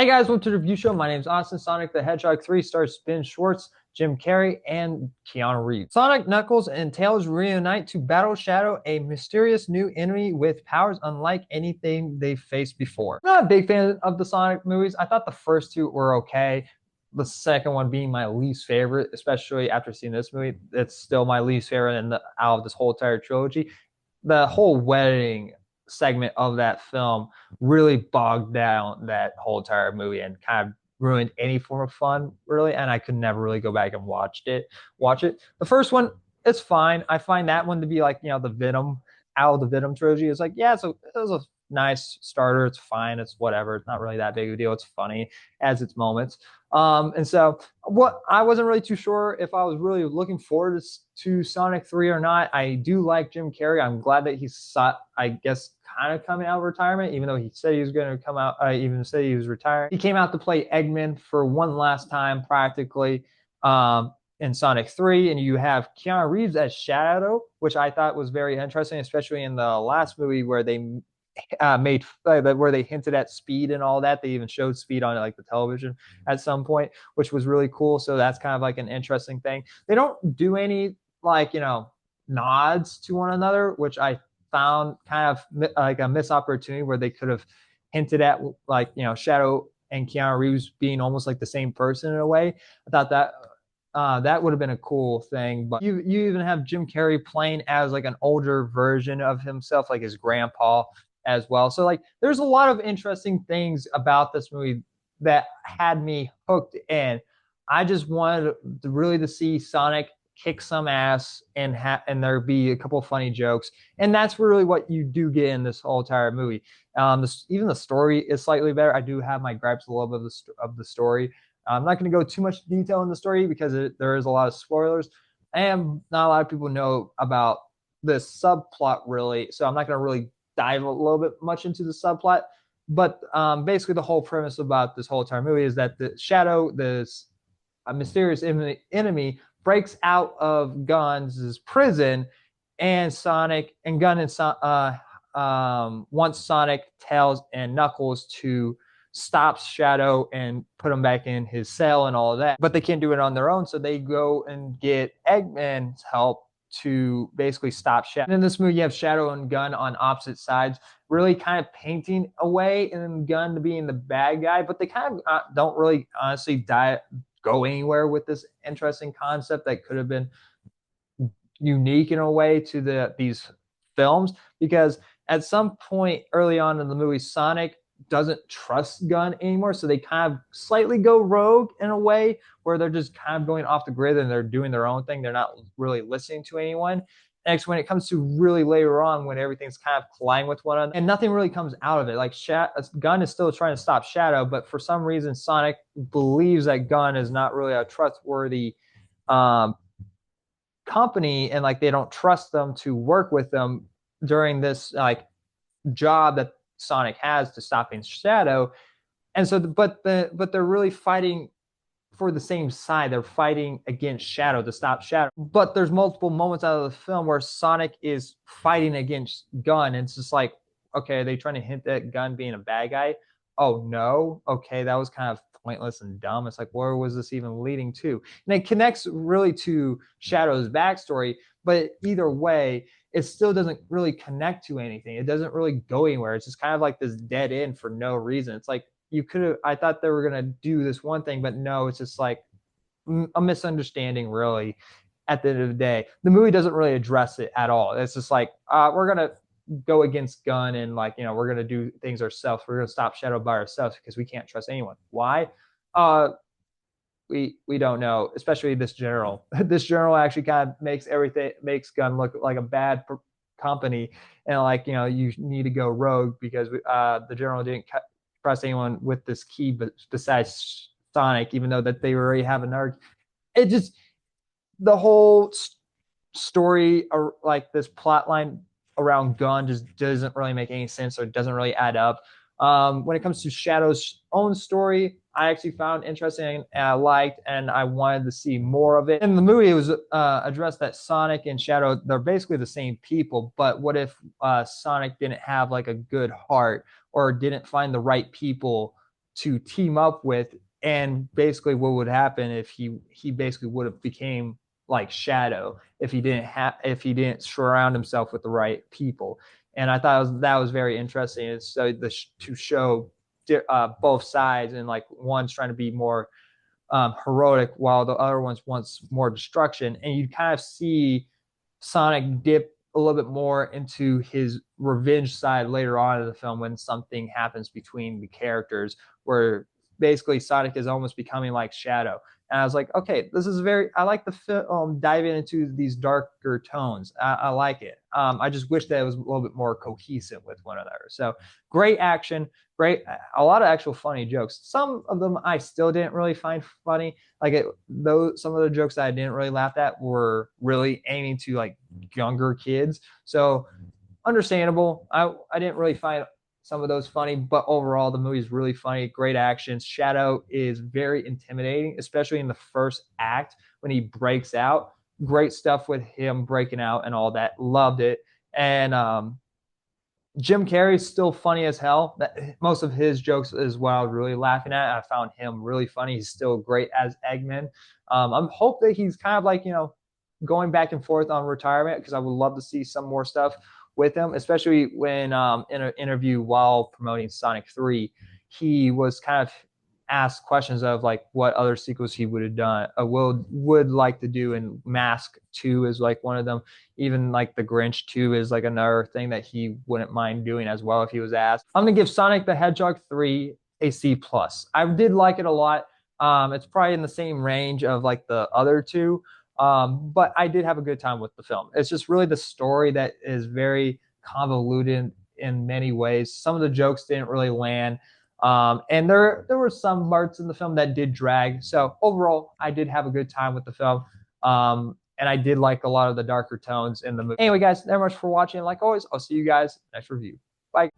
Hey guys, welcome to the review show. My name is Austin. Sonic the Hedgehog 3 stars Ben Schwartz, Jim Carrey, and Keanu Reeves. Sonic, Knuckles, and Tails reunite to battle Shadow, a mysterious new enemy with powers unlike anything they've faced before. I'm not a big fan of the Sonic movies. I thought the first two were okay. The second one being my least favorite, especially after seeing this movie. It's still my least favorite out of this whole entire trilogy. The whole wedding segment of that film really bogged down that whole entire movie and kind of ruined any form of fun, really. And I could never really go back and watch it. The first one, it's fine. I find that one to be like, the Venom out of the Venom trilogy. It's like, yeah, so it was a nice starter. It's fine. It's whatever. It's not really that big of a deal. It's funny as its moments. And so what I wasn't really too sure if I was really looking forward to Sonic 3 or not. I do like Jim Carrey. I'm glad that he's, I guess, kind of coming out of retirement, even though he said he was going to come out, even said he was retiring. He came out to play Eggman for one last time, practically, in Sonic 3. And you have Keanu Reeves as Shadow, which I thought was very interesting, especially in the last movie where they made where they hinted at speed and all that. They even showed speed on like the television at some point, which was really cool. So that's kind of like an interesting thing. They don't do any like nods to one another, which I found kind of like a missed opportunity where they could have hinted at like Shadow and Keanu Reeves being almost like the same person in a way. I thought that that would have been a cool thing. But you even have Jim Carrey playing as like an older version of himself, like his grandpa as well. So like there's a lot of interesting things about this movie that had me hooked in. I just wanted to see Sonic kick some ass and there be a couple of funny jokes, and that's really what you do get in this whole entire movie. Even the story is slightly better. I do have my gripes a little bit of the story. I'm not going to go too much detail in the story because there is a lot of spoilers, and not a lot of people know about this subplot really. So I'm not going to really dive a little bit much into the subplot. But basically, the whole premise about this whole entire movie is that the Shadow, this mysterious enemy, breaks out of Guns' prison, and Sonic and Gun wants Sonic, Tails, and Knuckles to stop Shadow and put him back in his cell and all of that. But they can't do it on their own, so they go and get Eggman's help to basically stop Shadow. And in this movie, you have Shadow and Gun on opposite sides, really kind of painting away and Gun to being the bad guy, but they kind of don't really honestly go anywhere with this interesting concept that could have been unique in a way to these films, because at some point early on in the movie, Sonic doesn't trust Gun anymore, so they kind of slightly go rogue in a way where they're just kind of going off the grid and they're doing their own thing. They're not really listening to anyone. Next, when it comes to really later on, when everything's kind of colliding with one another and nothing really comes out of it, like Gun is still trying to stop Shadow, but for some reason Sonic believes that Gun is not really a trustworthy company, and like they don't trust them to work with them during this like job that Sonic has to stopping Shadow. And so but they're really fighting for the same side. They're fighting against Shadow to stop Shadow. But there's multiple moments out of the film where Sonic is fighting against Gun, and it's just like, okay, are they trying to hint at Gun being a bad guy? Oh no, okay, that was kind of pointless and dumb. It's like, where was this even leading to? And it connects really to Shadow's backstory, but either way, it still doesn't really connect to anything. It doesn't really go anywhere. It's just kind of like this dead end for no reason. It's like I thought they were going to do this one thing, but no, it's just like a misunderstanding, really, at the end of the day. The movie doesn't really address it at all. It's just like, we're going to go against Gun and like, we're going to do things ourselves. We're going to stop Shadow by ourselves because we can't trust anyone. Why? We don't know, especially this general. This general actually kind of makes Gun look like a bad company, and like you need to go rogue because the general didn't trust anyone with this key, but besides Sonic, even though that they already have an arc. It just the whole story, like this plot line around Gun, just doesn't really make any sense or doesn't really add up. When it comes to Shadow's own story, I actually found interesting and I liked, and I wanted to see more of it. In the movie, it was addressed that Sonic and Shadow, they're basically the same people, but what if Sonic didn't have like a good heart or didn't find the right people to team up with, and basically what would happen if he basically would have became like Shadow if he didn't surround himself with the right people. And I thought that was very interesting. And so to show both sides, and like one's trying to be more heroic while the other ones wants more destruction, and you kind of see Sonic dip a little bit more into his revenge side later on in the film when something happens between the characters, where basically Sonic is almost becoming like Shadow. And I was like, okay, this is I like the film diving into these darker tones. I like it. I just wish that it was a little bit more cohesive with one another. So great action, great, a lot of actual funny jokes. Some of them I still didn't really find funny. Some of the jokes that I didn't really laugh at were really aiming to like younger kids. So understandable. I didn't really find some of those funny, but overall the movie is really funny. Great action. Shadow is very intimidating, especially in the first act when he breaks out. Great stuff with him breaking out and all that. Loved it. And Jim Carrey's still funny as hell. Most of his jokes is what I was really laughing at. I found him really funny. He's still great as Eggman. I'm hope that he's kind of like, going back and forth on retirement, because I would love to see some more stuff with him, especially when in an interview while promoting Sonic 3, he was kind of asked questions of like what other sequels he would have done, would like to do, and Mask 2 is like one of them. Even like The Grinch 2 is like another thing that he wouldn't mind doing as well if he was asked. I'm gonna give Sonic the Hedgehog 3 a C+. I did like it a lot. It's probably in the same range of like the other two, but I did have a good time with the film. It's just really the story that is very convoluted in many ways. Some of the jokes didn't really land. And there were some parts in the film that did drag. So overall, I did have a good time with the film. And I did like a lot of the darker tones in the movie. Anyway, guys, thank you very much for watching. Like always, I'll see you guys next review. Bye.